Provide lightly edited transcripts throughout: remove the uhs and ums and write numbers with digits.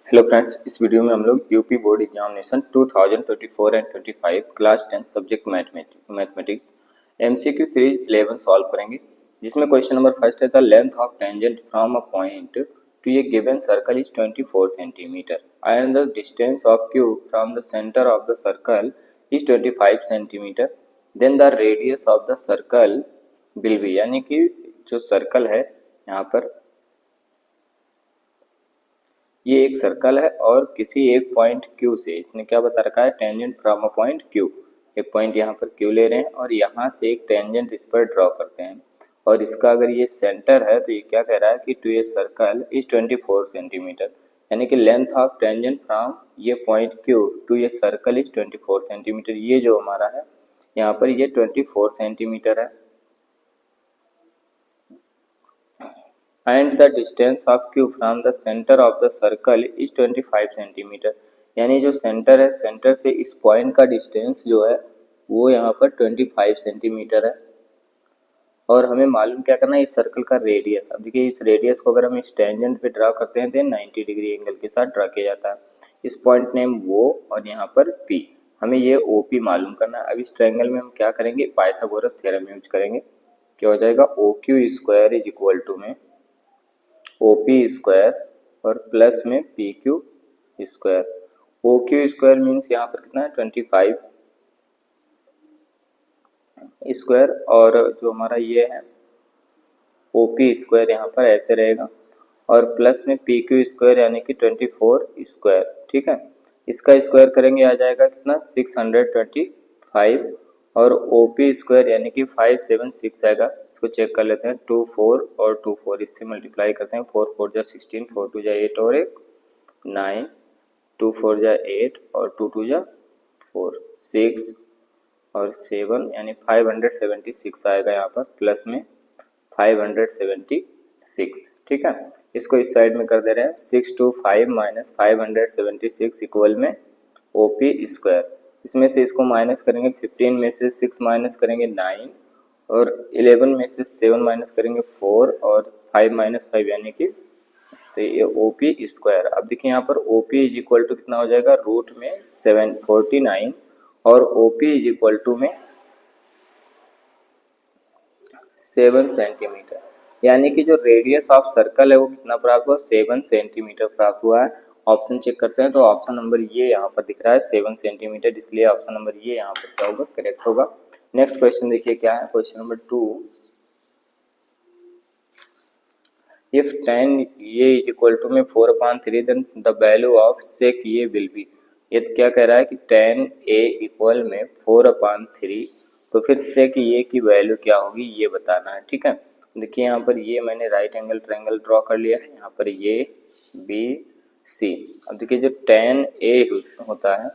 Hello friends, इस video में हम लोग UP board examination 2024 and 25 class 10 subject mathematics MCQ series 11 solve करेंगे, जिसमें क्वेश्चन नंबर फर्स्ट है the length of tangent from a point to a given circle is 24 centimetre and the distance of Q from the centre of the circle is 25 centimetre. Then the radius of the circle will be, यानी कि जो circle है यहाँ पर ये एक circle है और किसी एक पॉइंट Q से इसने क्या बता रखा है, tangent from a point Q। एक पॉइंट यहाँ पर Q ले रहे हैं और यहाँ से एक टेंजेंट इस पर ड्रॉ करते हैं और इसका अगर ये सेंटर है तो ये क्या कह रहा है कि to a circle is 24 centimetre, यानी कि लेंथ ऑफ टेंजेंट फ्रॉम ये point Q to a circle is 24 centimetre. ये जो हमारा है यहाँ पर ये 24 सेंटीमीटर है and the distance of Q from the center of the circle is 25 centimetre, यानी जो सेंटर है सेंटर से इस पॉइंट का डिस्टेंस जो है वो यहाँ पर 25 सेंटीमीटर है। और हमें मालूम क्या करना है, इस सर्कल का रेडियस। अब देखिए इस रेडियस को अगर हम इस टेंजेंट पे ड्रा करते हैं तो 90 डिग्री एंगल के साथ ड्रा किया जाता है। इस पॉइंट नेम वो और यहाँ पर P, हमें ये OP मालूम करना है। अब इस ट्रायंगल में हम क्या करेंगे, पाइथागोरस थ्योरम यूज करेंगे। क्या हो जाएगा, OQ square is equal to में OP स्क्वायर और प्लस में PQ square. OQ square means यहाँ पर कितना है 25 स्क्वायर और जो हमारा ये है OP स्क्वायर यहाँ पर ऐसे रहेगा और प्लस में PQ स्क्वायर यानी कि 24 स्क्वायर। ठीक है, इसका स्क्वायर करेंगे आ जाएगा कितना 625 और OP स्क्वायर यानी कि 576 आएगा। इसको चेक कर लेते हैं, 2 4 और 2 4 इससे मल्टीप्लाई करते हैं। 4 4 जा 16, 4 2 जा 8 और 1 9, 2 4 जा 8 और 2 2 जा 4 6 और 7 यानी 576 आएगा यहाँ पर, प्लस में 576। ठीक है, इसको इस साइड में कर दे रहे हैं। 625 माइनस 576 इक्वल में OP स्क्वायर। इसमें से इसको माइनस करेंगे, 15 में से 6 माइनस करेंगे 9 और 11 में से 7 माइनस करेंगे 4 और 5 माइनस 5 यानी कि तो ये OP स्क्वायर। अब देखिए यहाँ पर OP इज इक्वल टू कितना हो जाएगा, रूट में 749 और OP इज इक्वल टू में 7 सेंटीमीटर, यानी कि जो रेडियस ऑफ सर्कल है वो कितना प्राप्त हुआ, 7 सेंटीमीटर प्राप्त हुआ है। ऑप्शन चेक करते हैं तो ऑप्शन नंबर ये यहाँ पर दिख रहा है 7 सेंटीमीटर, इसलिए ऑप्शन नंबर ये यहाँ पर क्या होगा, करेक्ट होगा। नेक्स्ट क्वेश्चन देखिए क्या है, question number 2। If tan A is equal to में 4/3 then the value of sec A will be। ये तो क्या कह रहा है कि tan A इक्वल में 4/3 तो फिर sec A की वैल्यू क्या होगी ये बताना है। ठीक है, देखिए यहाँ पर ये मैंने राइट एंगल ट्रायंगल ड्रॉ कर लिया है, यहाँ पर ये B C। अब देखिए जो tan A होता है,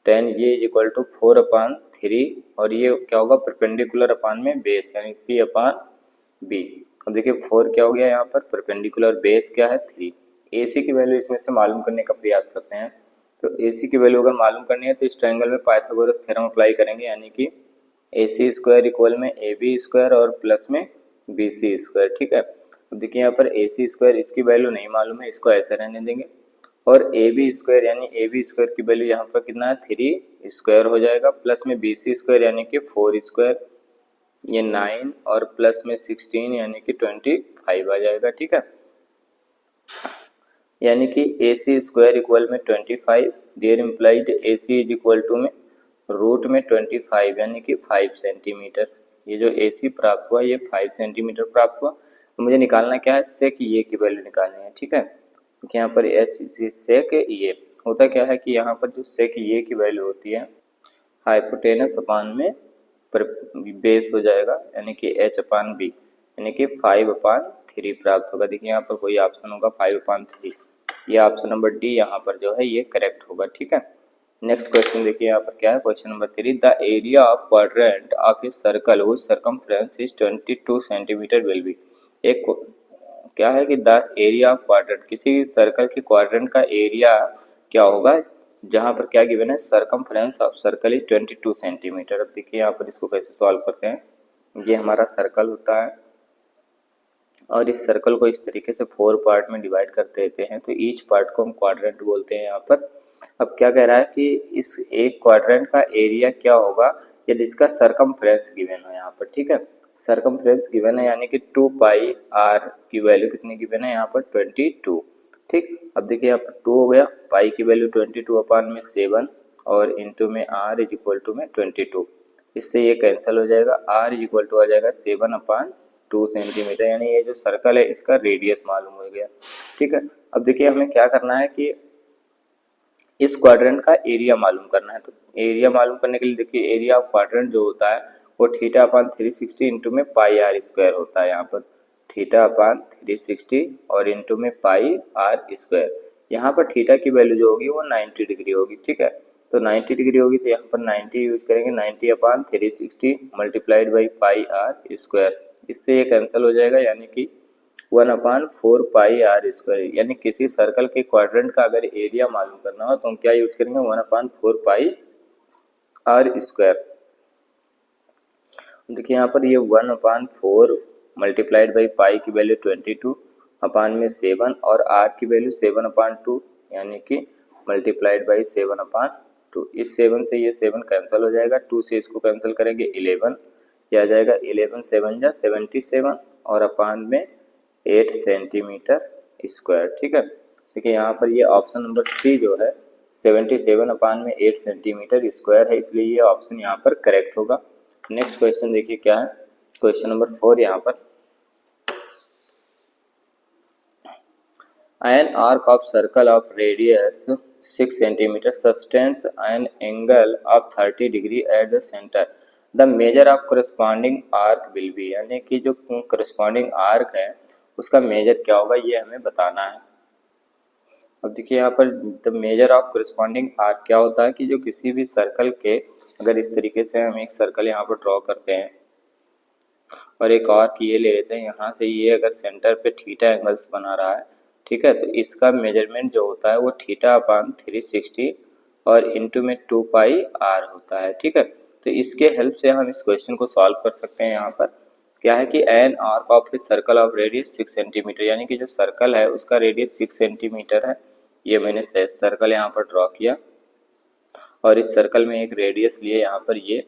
tan A is equal to 4/3 और ये क्या होगा, परपेंडिकुलर अपान में बेस यानी P/B। अब देखिए 4 क्या हो गया यहाँ पर, परपेंडिकुलर बेस क्या है 3। AC की वैल्यू इसमें से मालूम करने का प्रयास करते हैं। तो AC की वैल्यू अगर मालूम करनी है तो इस ट्रायंगल में पाइथागोरस थ्योरम अप्लाई करेंगे, यानी कि AC स्क्वायर इक्वल में AB स्क्वायर और प्लस में BC स्क्वायर। ठीक है, अब देखिए यहाँ पर AC स्क्वायर इसकी वैल्यू नहीं मालूम है, इसको ऐसे रहने देंगे और AB स्क्वायर यानी AB स्क्वायर की वैल्यू यहाँ पर कितना है 3 स्क्वायर हो जाएगा, प्लस में BC स्क्वायर यानी कि 4 स्क्वायर, ये 9 और प्लस में 16 यानी कि 25 आ जाएगा। ठीक है, यानी कि AC स्क्वायर इक्वल में 25, there implied AC is equal to में रूट में 25 यानी कि 5 सेंटीमीटर। ये जो AC प्राप्त हुआ ये 5 सेंटीमीटर प्राप्त हुआ। तो मुझे निकालना क्या है, सेक ये की वैल्यू निकालनी है। ठीक है, यहाँ पर सेक ये होता क्या है कि यहाँ पर जो सेक ये की वैल्यू होती है हाइपोटेनस अपान में पर बेस हो जाएगा, यानी कि H/B यानी कि 5/3 प्राप्त होगा। देखिए यहाँ पर कोई ऑप्शन होगा 5/3, ये ऑप्शन नंबर D यहाँ पर जो है ये करेक्ट होगा। ठीक है, नेक्स्ट क्वेश्चन देखिए यहाँ पर क्या है, question number 3 the area of quadrant of a circle whose circumference is 22 centimetre will be. एक क्या है कि द एरिया ऑफ क्वाड्रेंट, किसी सर्कल के क्वाड्रेंट का एरिया क्या होगा जहां पर क्या गिवन है, circumference of circle is 22 centimetre. अब देखिए यहाँ पर इसको कैसे सॉल्व करते हैं, ये हमारा सर्कल होता है और इस सर्कल को इस तरीके से 4 पार्ट में डिवाइड कर देते हैं, तो ईच पार्ट को हम क्वाड्रेंट बोलते हैं यहाँ पर। अब क्या कह रहा है कि इस एक क्वाड्रेंट का एरिया क्या होगा यदि इसका सरकमफ्रेंस गिवन हो यहाँ पर, ठीक है। सरकमफ्रेंस गिवन है यानी कि 2 पाई आर की वैल्यू कितनी गिवन है यहाँ पर 22, ठीक। अब देखिए यहाँ पर 2 हो गया, पाई की वैल्यू 22 अपान में 7 और इंटू में आर इज इक्वल टू में 22, इससे ये कैंसिल हो जाएगा, आर इज इक्वल टू आ जाएगा 7 अपान 2 सेंटीमीटर, यानी ये जो सर्कल है इसका रेडियस मालूम हो गया, ठीक है। अब देखिए हमें क्या करना है कि इस क्वाड्रेंट का एरिया मालूम करना है, तो एरिया मालूम करने के लिए देखिए एरिया ऑफ क्वाड्रेंट जो होता है वो थीटा अपान 360 इंटू में पाई आर स्क्वायर होता है, यहाँ पर थीटा अपान 360 और इंटू में पाई आर स्क्वायर। यहाँ पर थीटा की वैल्यू जो होगी वो 90 डिग्री होगी, ठीक है। तो 90 डिग्री होगी तो यहाँ पर 90 यूज करेंगे, 90 upon 360 multiplied by pi r square, इससे ये कैंसिल हो जाएगा, यानी कि 1/4 पाई आर स्क्वायर। यानी किसी सर्कल के क्वाड्रेंट का अगर एरिया मालूम करना हो तो हम क्या यूज करेंगे 1/4 पाई आर स्क्वायर। देखिए यहाँ पर ये 1/4 मल्टीप्लाइड बाई पाई की वैल्यू 22 अपान में 7 और आर की वैल्यू 7/2 यानी कि मल्टीप्लाइड बाई 7/2। इस 7 से ये 7 कैंसिल हो जाएगा, 2 से इसको कैंसिल करेंगे 11, यह आ जाएगा 11 7 जा 77 और अपान में 8 सेंटीमीटर स्क्वायर, ठीक है। देखिए यहाँ पर ये ऑप्शन नंबर सी जो है 77 अपान में 8 सेंटीमीटर स्क्वायर है, इसलिए ये ऑप्शन यहाँ पर करेक्ट होगा। नेक्स्ट क्वेश्चन देखिए क्या है, क्वेश्चन नंबर 4 यहाँ पर, an arc of circle of radius 6 centimeter subtends an angle of 30 degree at the center, the measure of corresponding arc will be, यानी कि जो corresponding arc है उसका मेजर क्या होगा ये हमें बताना है। अब देखिए यहाँ पर the measure of corresponding arc क्या होता है कि जो किसी भी सर्कल के, अगर इस तरीके से हम एक सर्कल यहाँ पर ड्रॉ करते हैं और एक आर्क ये ले लेते हैं, यहाँ से ये अगर सेंटर पे थीटा एंगल्स बना रहा है, ठीक है, तो इसका मेजरमेंट जो होता है वो थीटा अपान 360 और इंटू में 2 पाई आर होता है, ठीक है। तो इसके हेल्प से हम इस क्वेश्चन को सॉल्व कर सकते हैं। यहाँ पर क्या है कि an arc of a circle of radius 6 centimetre, यानी कि जो सर्कल है उसका रेडियस 6 सेंटीमीटर है। ये मैंने सर्कल यहाँ पर ड्रॉ किया और इस सर्कल में एक रेडियस लिए, यहाँ पर ये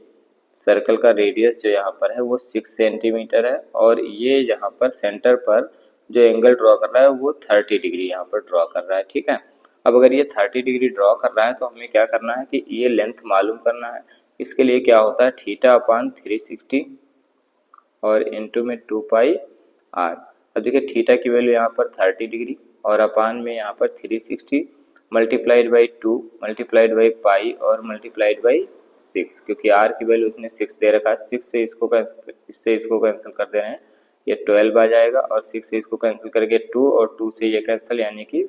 सर्कल का रेडियस जो यहाँ पर है वो 6 सेंटीमीटर है और ये यहाँ पर सेंटर पर जो एंगल ड्रॉ कर रहा है वो 30 डिग्री यहाँ पर ड्रॉ कर रहा है, ठीक है। अब अगर ये 30 डिग्री ड्रॉ कर रहा है तो हमें क्या करना है कि ये लेंथ मालूम करना है। इसके लिए क्या होता है थीटा अपान 360 और इंटू में 2 पाई आर। अब देखिए थीटा की वैल्यू यहाँ पर 30 डिग्री और अपान में यहाँ पर 360 मल्टीप्लाइड बाई 2 मल्टीप्लाइड बाई पाई और मल्टीप्लाइड बाई 6, क्योंकि आर की वैल्यू उसने 6 दे रखा है, 6 से इसको कैंसिल कर दे रहे हैं, ये 12 आ जाएगा और 6 से इसको कैंसिल करके 2 और 2 से ये कैंसिल, यानी कि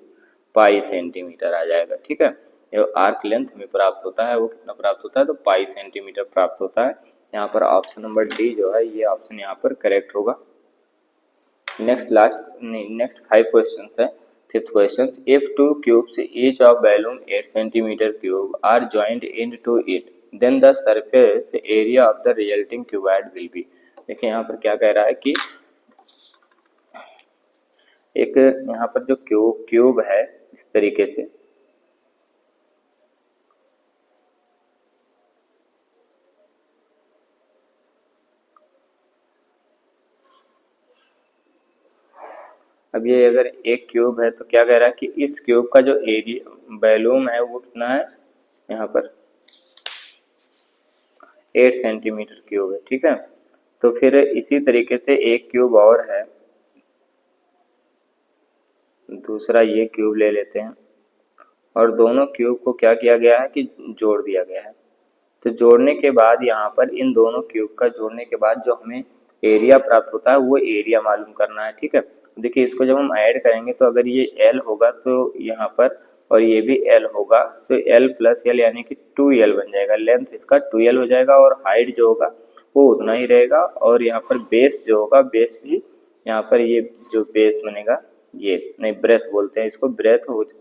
पाई सेंटीमीटर आ जाएगा, ठीक है। जो आर्क लेंथ हमें प्राप्त होता है वो कितना प्राप्त होता है, तो पाई सेंटीमीटर प्राप्त होता है। यहाँ पर ऑप्शन नंबर डी जो है ये ऑप्शन यहाँ पर करेक्ट होगा। नेक्स्ट 5 क्वेश्चंस है। Fifth question, if 2 cubes each of volume 8 centimeter cube are joined into it, then the surface area of the resulting cuboid will be। देखिए यहाँ पर क्या कह रहा है कि एक यहाँ पर जो क्यूब है इस तरीके से, अब ये अगर एक क्यूब है तो क्या कह रहा है कि इस क्यूब का जो एरिया वॉल्यूम है वो कितना है, यहाँ पर 8 सेंटीमीटर क्यूब है, ठीक है। तो फिर इसी तरीके से एक क्यूब और है, दूसरा ये क्यूब ले लेते हैं और दोनों क्यूब को क्या किया गया है कि जोड़ दिया गया है। तो जोड़ने के बाद यहाँ पर इन दोनों क्यूब का जोड़ने के बाद जो हमें एरिया प्राप्त होता है वो एरिया मालूम करना है, ठीक है। देखिए इसको जब हम ऐड करेंगे तो अगर ये L होगा तो यहाँ पर और ये भी L होगा तो L प्लस L यानी कि 2L बन जाएगा, लेंथ इसका 2L हो जाएगा और हाइट जो होगा वो उतना ही रहेगा और यहाँ पर बेस जो होगा बेस भी यहाँ पर ये जो बेस बनेगा ये नहीं ब्रेथ बोलते हैं इसको, ब्रेथ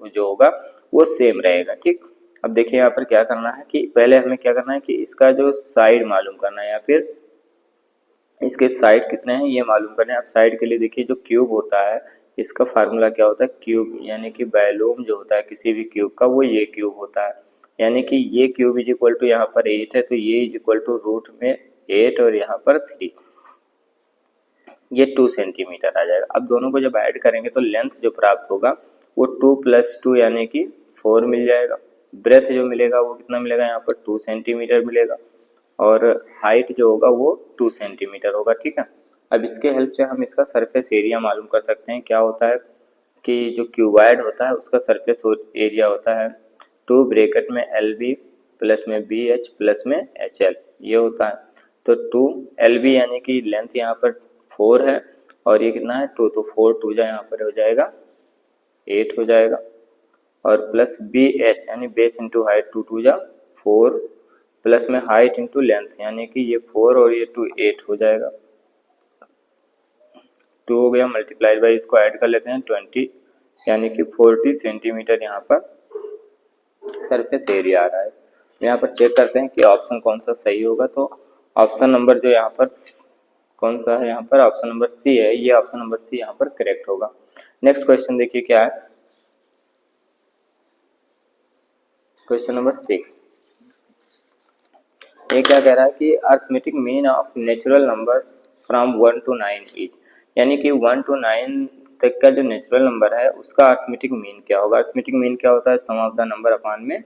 जो होगा वो सेम रहेगा, ठीक। अब देखिए यहाँ पर क्या करना है कि पहले हमें क्या करना है कि इसका जो साइड मालूम करना है या फिर इसके साइड कितने हैं ये मालूम करना है। अब साइड के लिए देखिए जो क्यूब होता है इसका फार्मूला क्या होता है, क्यूब यानी कि वॉल्यूम जो होता है किसी भी क्यूब का वो ये क्यूब होता है। यानी कि ये क्यूब इज इक्वल टू यहाँ पर 8 है तो ये इज इक्वल टू रूट में 8 और यहाँ पर 3, ये 2 सेंटीमीटर आ जाएगा। अब दोनों को जब ऐड करेंगे तो लेंथ जो प्राप्त होगा वो 2 + 2 यानी कि 4 मिल जाएगा। ब्रेथ जो मिलेगा वो कितना मिलेगा, यहाँ पर 2 सेंटीमीटर मिलेगा और हाइट जो होगा वो 2 सेंटीमीटर होगा। ठीक है, अब इसके हेल्प से हम इसका सरफेस एरिया मालूम कर सकते हैं। क्या होता है कि जो क्यूबॉइड होता है उसका सरफेस एरिया होता है 2 ब्रैकेट में LB प्लस में BH प्लस में HL, ये होता है। तो 2 LB यानी कि लेंथ यहाँ पर 4 है और ये कितना है 2, तो 4 2 जा यहाँ पर हो जाएगा 8 हो जाएगा और प्लस BH यानी बेस इंटू हाइट 2 2 जा 4 प्लस में हाइट इंटू लेंथ यानी कि ये 4 और ये 2 8 हो जाएगा। 2 हो गया मल्टीप्लाइड बाई इसको ऐड कर लेते हैं 20 यानी कि 40 सेंटीमीटर यहाँ पर सरफेस एरिया आ रहा है। यहाँ पर चेक करते हैं कि ऑप्शन कौन सा सही होगा। तो ऑप्शन नंबर जो यहाँ पर कौन सा है, यहाँ पर ऑप्शन नंबर सी है, ये ऑप्शन नंबर सी यहाँ पर करेक्ट होगा। नेक्स्ट क्वेश्चन देखिए क्या है, क्वेश्चन नंबर 6। ये क्या कह रहा है कि arithmetic mean of natural numbers from 1 to 9 is, यानी कि 1 to 9 तक का जो नेचुरल नंबर है उसका अर्थमेटिक मीन क्या होगा। अर्थमेटिक मीन क्या होता है, सम ऑफ द नंबर अपान में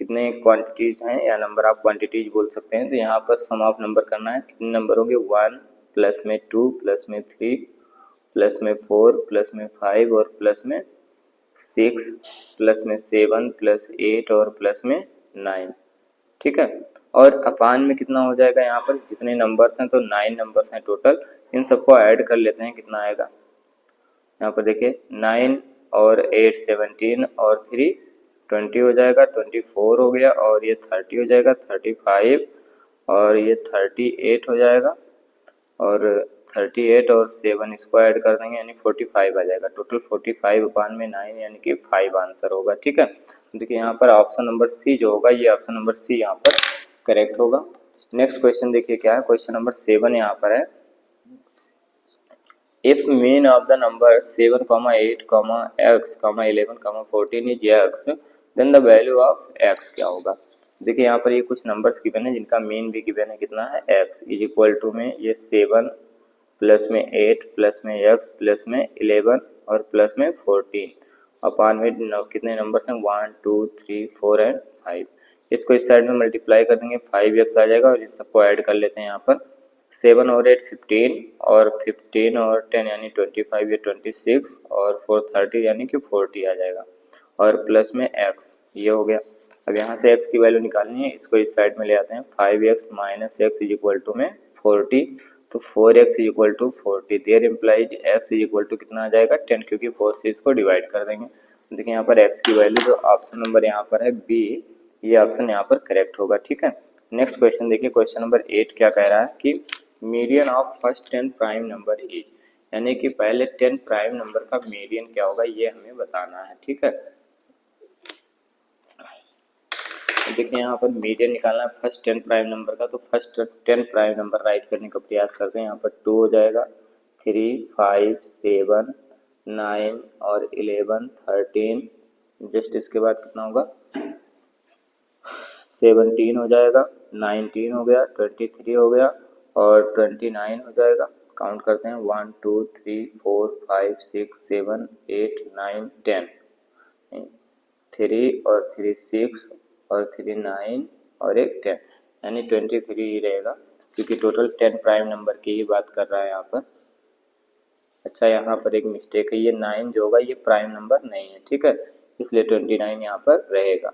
कितने क्वांटिटीज हैं या नंबर ऑफ क्वांटिटीज बोल सकते हैं। तो यहाँ पर सम ऑफ नंबर करना है, कितने नंबर होंगे 1 प्लस में 2 प्लस में 3 प्लस में 4 प्लस में 5 और प्लस में 6 प्लस में 7 प्लस 8 और प्लस में 9। ठीक है, और अपान में कितना हो जाएगा, यहाँ पर जितने नंबर्स हैं तो 9 नंबर्स हैं टोटल, इन सबको ऐड कर लेते हैं कितना आएगा। यहाँ पर देखिए 9 और 8 17 और 3 20 हो जाएगा, 24 हो गया और ये 30 हो जाएगा, 35 और ये 38 हो जाएगा और 38 और 7 इसको ऐड कर देंगे यानी 45 आ जाएगा। टोटल 45 अपान में 9 यानी कि 5 आंसर होगा। ठीक है, देखिए यहाँ पर ऑप्शन नंबर सी जो होगा ये ऑप्शन नंबर सी यहाँ पर करेक्ट होगा। नेक्स्ट क्वेश्चन देखिए क्या है, क्वेश्चन नंबर 7 यहाँ पर है, if mean of the number 7, 8, x, 11, 14 is x, then the value of x क्या होगा। देखिए यहाँ पर ये कुछ नंबर्स गिवन है जिनका मीन भी गिवन है, कितना है x इज इक्वल टू में ये 7 प्लस में 8 प्लस में x प्लस में 11 और प्लस में 14 अपान में कितने नंबर्स हैं 1 2 3 4 एंड 5। इसको इस साइड में मल्टीप्लाई कर देंगे 5x आ जाएगा और इन सबको ऐड कर लेते हैं। यहाँ पर 7 और 8 15 और 15 और 10 यानी 25 या 26 और 4 30 यानी कि 40 आ जाएगा और प्लस में x ये हो गया। अब यहाँ से x की वैल्यू निकालनी है, इसको इस साइड में ले आते हैं 5x minus x is equal to में 40, तो 4x is equal to 40, there implies x is equal to कितना आ जाएगा 10, क्योंकि 4 से इसको डिवाइड कर देंगे। देखिए यहाँ पर x की वैल्यू जो ऑप्शन नंबर यहाँ पर है बी, ये ऑप्शन यहाँ पर करेक्ट होगा। ठीक है, नेक्स्ट क्वेश्चन देखिए, क्वेश्चन नंबर 8 क्या कह रहा है कि median of first 10 prime number is, यानी कि पहले 10 प्राइम नंबर का मीडियन क्या होगा ये हमें बताना है। ठीक है, देखिए यहाँ पर मीडियन निकालना है फर्स्ट 10 प्राइम नंबर का, तो फर्स्ट 10 प्राइम नंबर राइट करने का प्रयास करते हैं। यहाँ पर 2 हो जाएगा, 3 5 7 9 और 11 13, जस्ट इसके बाद कितना होगा 17 हो जाएगा, 19 हो गया, 23 हो गया और 29 हो जाएगा। काउंट करते हैं 1 2 3 4 5 6 7 8 9 10, 3 और 3 6 और 3 9 और एक 10 यानी 23 ही रहेगा, क्योंकि टोटल 10 प्राइम नंबर की ही बात कर रहा है यहाँ पर। अच्छा, यहाँ पर एक मिस्टेक है, ये 9 जो होगा ये प्राइम नंबर नहीं है। ठीक है, इसलिए 29 यहाँ पर रहेगा।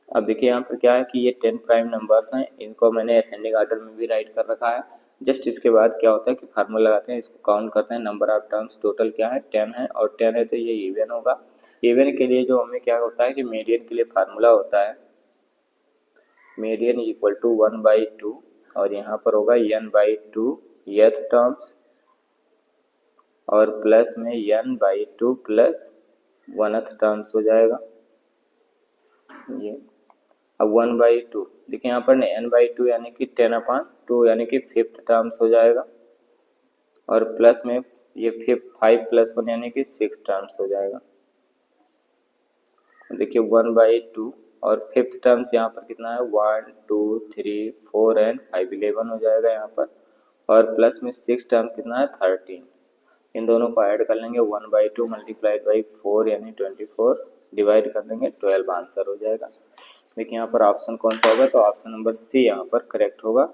अब देखिए यहाँ पर क्या है कि ये 10 प्राइम नंबर्स हैं, इनको मैंने असेंडिंग ऑर्डर में भी राइट कर रखा है। जस्ट इसके बाद क्या होता है कि फार्मूला लगाते हैं, इसको काउंट करते हैं, नंबर ऑफ टर्म्स टोटल क्या है 10 है और 10 है तो ये इवन होगा। इवन के लिए जो हमें क्या होता है कि मीडियन के लिए फार्मूला होता है मीडियन इज इक्वल टू 1/2 और यहाँ पर होगा n/2 यथ टर्म्स और प्लस में n/2 प्लस 1th टर्म्स हो जाएगा ये। अब 1/2 देखिए यहाँ पर n/2 यानी कि 10/2 यानी कि 5th टर्म्स हो जाएगा। और प्लस में ये 5 + 1 यानी कि 6 टर्म्स हो जाएगा। देखिए 1/2 और फिफ्थ टर्म्स यहाँ पर कितना है 1 2 3 4 एंड 5 11 हो जाएगा यहाँ पर, और प्लस में 6 टर्म कितना है 13। इन दोनों को ऐड कर लेंगे 1/2 मल्टीप्लाइड बाई 4 यानी 24 डिवाइड कर देंगे 12 आंसर हो जाएगा। देखिए यहाँ पर ऑप्शन कौन सा होगा, तो ऑप्शन नंबर सी यहाँ पर करेक्ट होगा।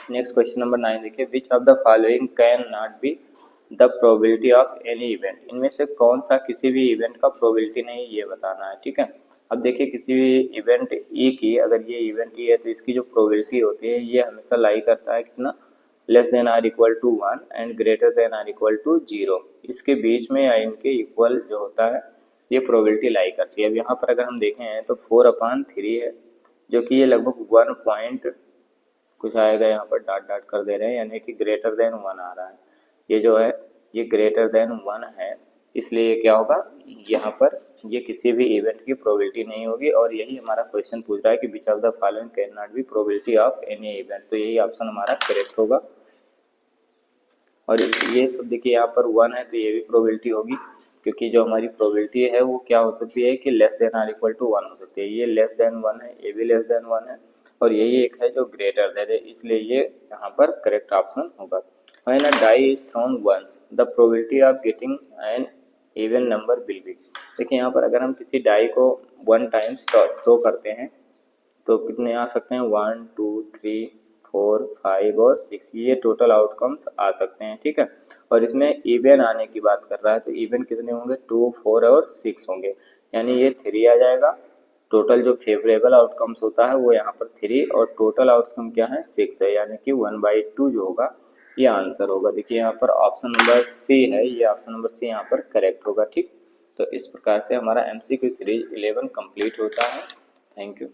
नेक्स्ट क्वेश्चन नंबर 9 देखिए, which of the following can not be the probability of any event. इनमें से कौन सा किसी भी इवेंट का प्रोबेबिलिटी नहीं, ये बताना है। ठीक है, अब देखिए किसी भी इवेंट ई की, अगर ये इवेंट ई है तो इसकी जो प्रोबेबिलिटी होती है ये हमेशा लाई करता है कितना, less than or equal to 1 and greater than or equal to 0। इसके बीच में या इनके इक्वल जो होता है ये प्रोबेबिलिटी लाई करती है। अब यहाँ पर अगर हम देखें तो 4/3 है, जो कि ये लगभग 1 पॉइंट कुछ आएगा, यहाँ पर डॉट डॉट कर दे रहे हैं, यानी कि ग्रेटर देन 1 आ रहा है। ये जो है ये ग्रेटर देन 1 है, इसलिए ये क्या होगा, यहाँ पर ये किसी भी इवेंट की प्रोबेबिलिटी नहीं होगी। और यही हमारा क्वेश्चन पूछ रहा है कि which of the following can not be probability of any event, तो यही ऑप्शन हमारा करेक्ट होगा। और ये सब देखिए यहाँ पर 1 है तो ये भी प्रोबेबिलिटी होगी, क्योंकि जो हमारी प्रोबेबिलिटी है वो क्या हो सकती है कि less than or equal to 1 हो सकती है। ये लेस देन 1 है, ये भी लेस देन 1 है, और यही एक है जो ग्रेटर देन है, इसलिए ये यहाँ पर करेक्ट ऑप्शन होगा। When a die is thrown once, the probability of getting an even number will be। देखिए यहाँ पर अगर हम किसी डाई को 1 टाइम्स थ्रो करते हैं तो कितने आ सकते हैं, 1 2 3 4 5 और 6, ये टोटल आउटकम्स आ सकते हैं। ठीक है, और इसमें इवन आने की बात कर रहा है तो इवन कितने होंगे, 2 4 और 6 होंगे, यानी ये 3 आ जाएगा। टोटल जो फेवरेबल आउटकम्स होता है वो यहाँ पर 3 और टोटल आउटकम क्या है 6 है, यानी कि 1/2 जो होगा ये आंसर होगा। देखिए यहाँ पर ऑप्शन नंबर सी है, ये ऑप्शन नंबर सी यहाँ पर करेक्ट होगा। ठीक, तो इस प्रकार से हमारा MCQ सीरीज 11 कंप्लीट होता है। Thank you.